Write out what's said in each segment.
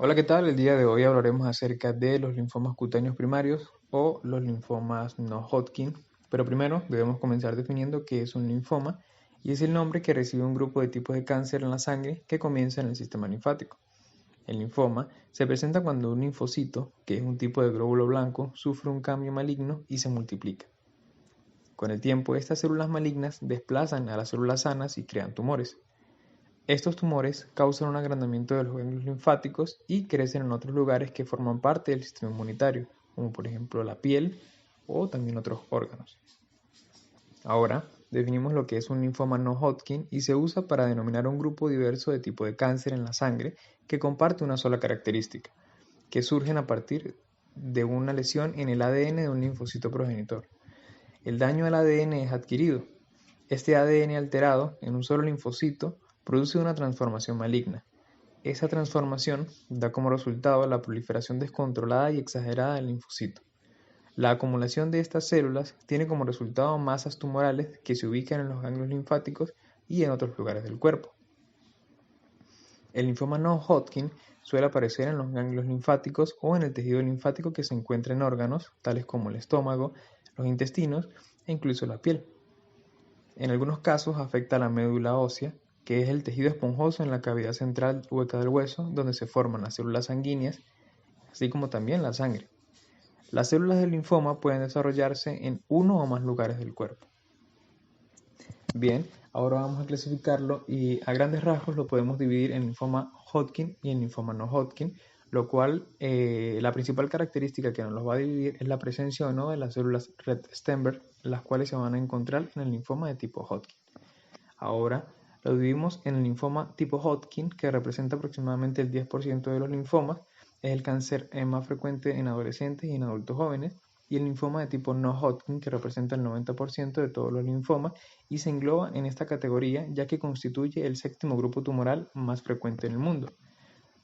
Hola, ¿qué tal? El día de hoy hablaremos acerca de los linfomas cutáneos primarios o los linfomas no Hodgkin, pero primero debemos comenzar definiendo qué es un linfoma y es el nombre que recibe un grupo de tipos de cáncer en la sangre que comienza en el sistema linfático. El linfoma se presenta cuando un linfocito, que es un tipo de glóbulo blanco, sufre un cambio maligno y se multiplica. Con el tiempo, estas células malignas desplazan a las células sanas y crean tumores. Estos tumores causan un agrandamiento de los ganglios linfáticos y crecen en otros lugares que forman parte del sistema inmunitario, como por ejemplo la piel o también otros órganos. Ahora, definimos lo que es un linfoma no Hodgkin y se usa para denominar un grupo diverso de tipo de cáncer en la sangre que comparte una sola característica, que surgen a partir de una lesión en el ADN de un linfocito progenitor. El daño al ADN es adquirido. Este ADN alterado en un solo linfocito produce una transformación maligna. Esa transformación da como resultado la proliferación descontrolada y exagerada del linfocito. La acumulación de estas células tiene como resultado masas tumorales que se ubican en los ganglios linfáticos y en otros lugares del cuerpo. El linfoma no Hodgkin suele aparecer en los ganglios linfáticos o en el tejido linfático que se encuentra en órganos, tales como el estómago, los intestinos e incluso la piel. En algunos casos afecta a la médula ósea, que es el tejido esponjoso en la cavidad central hueca del hueso, donde se forman las células sanguíneas, así como también la sangre. Las células del linfoma pueden desarrollarse en uno o más lugares del cuerpo. Bien, ahora vamos a clasificarlo y a grandes rasgos lo podemos dividir en linfoma Hodgkin y en linfoma no Hodgkin, lo cual la principal característica que nos los va a dividir es la presencia o no de las células Rett-Steinberg, las cuales se van a encontrar en el linfoma de tipo Hodgkin. Ahora lo dividimos en el linfoma tipo Hodgkin, que representa aproximadamente el 10% de los linfomas, es el cáncer más frecuente en adolescentes y en adultos jóvenes, y el linfoma de tipo no Hodgkin, que representa el 90% de todos los linfomas y se engloba en esta categoría ya que constituye el séptimo grupo tumoral más frecuente en el mundo.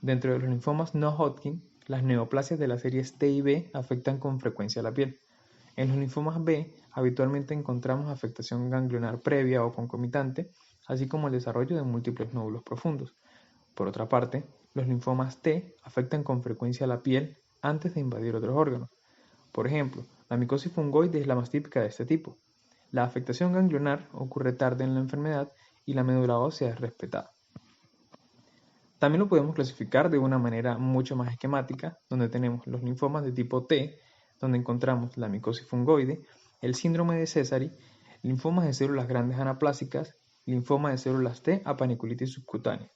Dentro de los linfomas no Hodgkin, las neoplasias de las series T y B afectan con frecuencia la piel. En los linfomas B habitualmente encontramos afectación ganglionar previa o concomitante, así como el desarrollo de múltiples nódulos profundos. Por otra parte, los linfomas T afectan con frecuencia la piel antes de invadir otros órganos. Por ejemplo, la micosis fungoide es la más típica de este tipo. La afectación ganglionar ocurre tarde en la enfermedad y la médula ósea es respetada. También lo podemos clasificar de una manera mucho más esquemática, donde tenemos los linfomas de tipo T, donde encontramos la micosis fungoide, el síndrome de Sézary, linfomas de células grandes anaplásicas, linfoma de células T a paniculitis subcutánea.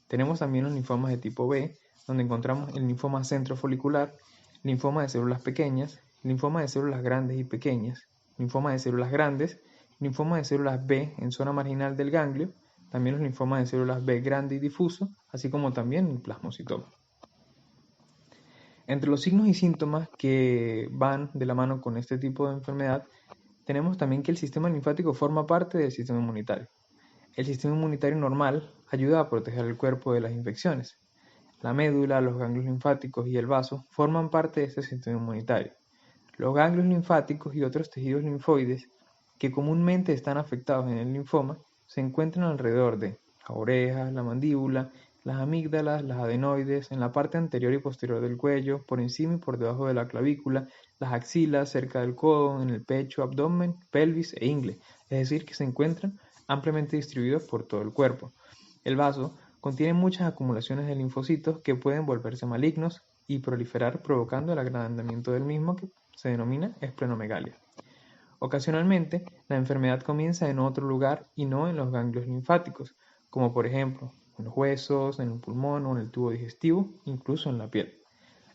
Tenemos también los linfomas de tipo B, donde encontramos el linfoma centrofolicular, linfoma de células pequeñas, linfoma de células grandes y pequeñas, linfoma de células grandes, linfoma de células B en zona marginal del ganglio, también los linfomas de células B grande y difuso, así como también el plasmocitoma. Entre los signos y síntomas que van de la mano con este tipo de enfermedad, tenemos también que el sistema linfático forma parte del sistema inmunitario. El sistema inmunitario normal ayuda a proteger el cuerpo de las infecciones. La médula, los ganglios linfáticos y el vaso forman parte de este sistema inmunitario. Los ganglios linfáticos y otros tejidos linfoides que comúnmente están afectados en el linfoma se encuentran alrededor de la oreja, la mandíbula, las amígdalas, las adenoides, en la parte anterior y posterior del cuello, por encima y por debajo de la clavícula, las axilas, cerca del codo, en el pecho, abdomen, pelvis e ingle, es decir, que se encuentran ampliamente distribuidos por todo el cuerpo. El vaso contiene muchas acumulaciones de linfocitos que pueden volverse malignos y proliferar provocando el agrandamiento del mismo que se denomina esplenomegalia. Ocasionalmente, la enfermedad comienza en otro lugar y no en los ganglios linfáticos, como por ejemplo en los huesos, en el pulmón o en el tubo digestivo, incluso en la piel.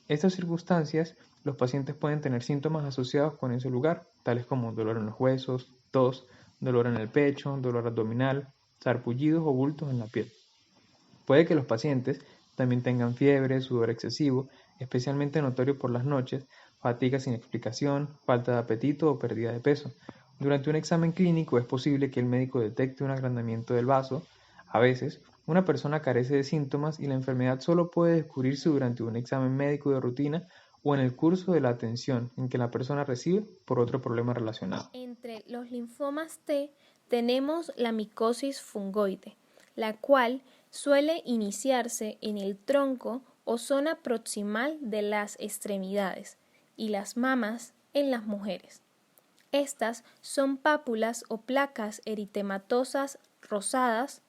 Estas circunstancias, los pacientes pueden tener síntomas asociados con ese lugar, tales como dolor en los huesos, tos, dolor en el pecho, dolor abdominal, sarpullidos o bultos en la piel. Puede que los pacientes también tengan fiebre, sudor excesivo, especialmente notorio por las noches, fatiga sin explicación, falta de apetito o pérdida de peso. Durante un examen clínico es posible que el médico detecte un agrandamiento del vaso. A veces, una persona carece de síntomas y la enfermedad solo puede descubrirse durante un examen médico de rutina o en el curso de la atención en que la persona recibe por otro problema relacionado. Entre los linfomas T tenemos la micosis fungoide, la cual suele iniciarse en el tronco o zona proximal de las extremidades y las mamas en las mujeres. Estas son pápulas o placas eritematosas rosadas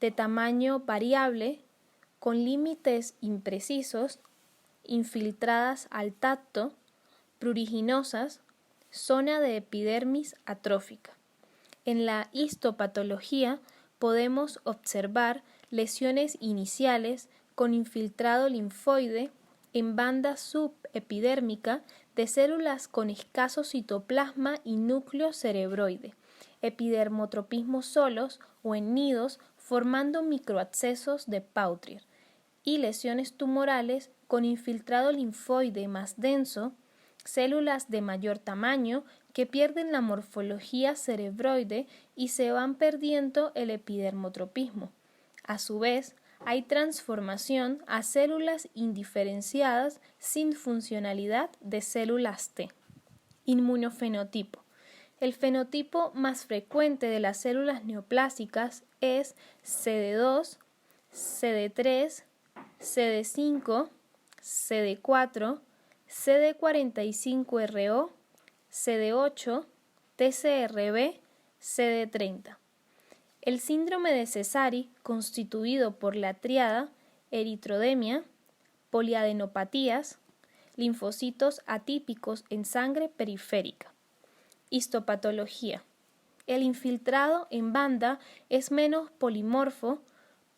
de tamaño variable, con límites imprecisos, infiltradas al tacto, pruriginosas, zona de epidermis atrófica. En la histopatología podemos observar lesiones iniciales con infiltrado linfoide en banda subepidérmica de células con escaso citoplasma y núcleo cerebroide, epidermotropismos solos o en nidos formando microabscesos de Pauthier, y lesiones tumorales con infiltrado linfoide más denso, células de mayor tamaño que pierden la morfología cerebroide y se van perdiendo el epidermotropismo. A su vez, hay transformación a células indiferenciadas sin funcionalidad de células T. Inmunofenotipo. El fenotipo más frecuente de las células neoplásicas es CD2, CD3, CD5, CD4, CD45RO, CD8, TCRB, CD30. El síndrome de Sézary, constituido por la tríada eritrodemia, poliadenopatías, linfocitos atípicos en sangre periférica. Histopatología. El infiltrado en banda es menos polimorfo,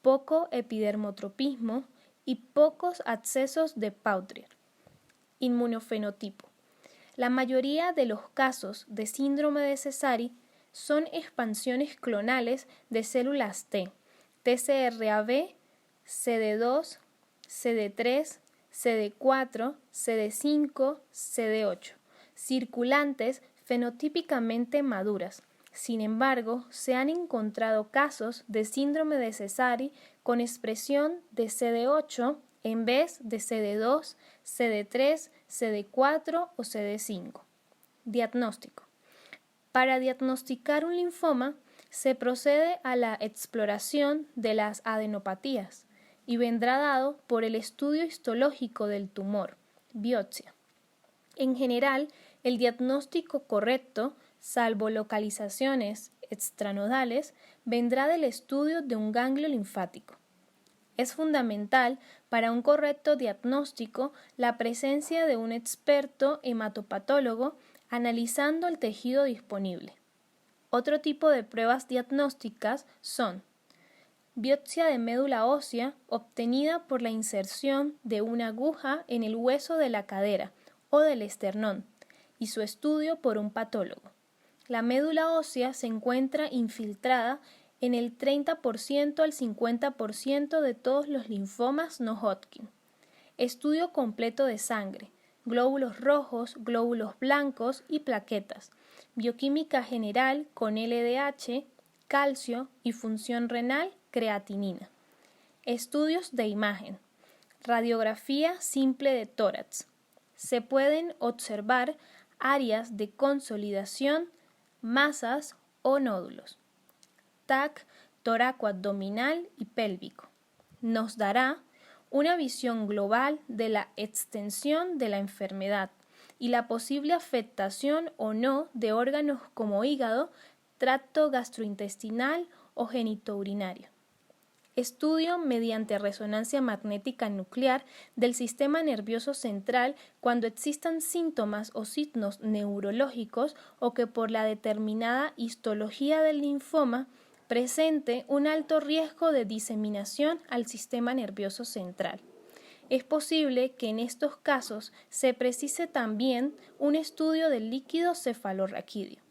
poco epidermotropismo y pocos abscesos de Pauthier. Inmunofenotipo. La mayoría de los casos de síndrome de Sézary son expansiones clonales de células T, TCR-AB, CD2, CD3, CD4, CD5, CD8, circulantes fenotípicamente maduras. Sin embargo, se han encontrado casos de síndrome de Sézary con expresión de CD8 en vez de CD2, CD3, CD4 o CD5. Diagnóstico. Para diagnosticar un linfoma, se procede a la exploración de las adenopatías y vendrá dado por el estudio histológico del tumor, biopsia. En general, el diagnóstico correcto, salvo localizaciones extranodales, vendrá del estudio de un ganglio linfático. Es fundamental para un correcto diagnóstico la presencia de un experto hematopatólogo analizando el tejido disponible. Otro tipo de pruebas diagnósticas son biopsia de médula ósea obtenida por la inserción de una aguja en el hueso de la cadera o del esternón y su estudio por un patólogo. La médula ósea se encuentra infiltrada en el 30% al 50% de todos los linfomas no Hodgkin. Estudio completo de sangre, glóbulos rojos, glóbulos blancos y plaquetas, bioquímica general con LDH, calcio y función renal, creatinina. Estudios de imagen, radiografía simple de tórax. Se pueden observar áreas de consolidación, masas o nódulos. TAC torácoabdominal y pélvico. Nos dará una visión global de la extensión de la enfermedad y la posible afectación o no de órganos como hígado, tracto gastrointestinal o genitourinario. Estudio mediante resonancia magnética nuclear del sistema nervioso central cuando existan síntomas o signos neurológicos o que por la determinada histología del linfoma presente un alto riesgo de diseminación al sistema nervioso central. Es posible que en estos casos se precise también un estudio del líquido cefalorraquídeo.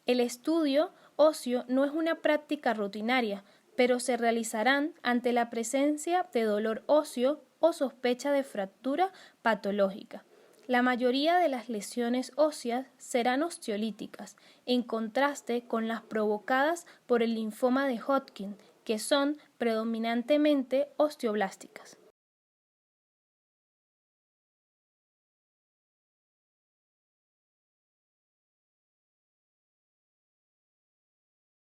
El estudio óseo no es una práctica rutinaria, pero se realizarán ante la presencia de dolor óseo o sospecha de fractura patológica. La mayoría de las lesiones óseas serán osteolíticas, en contraste con las provocadas por el linfoma de Hodgkin, que son predominantemente osteoblásticas.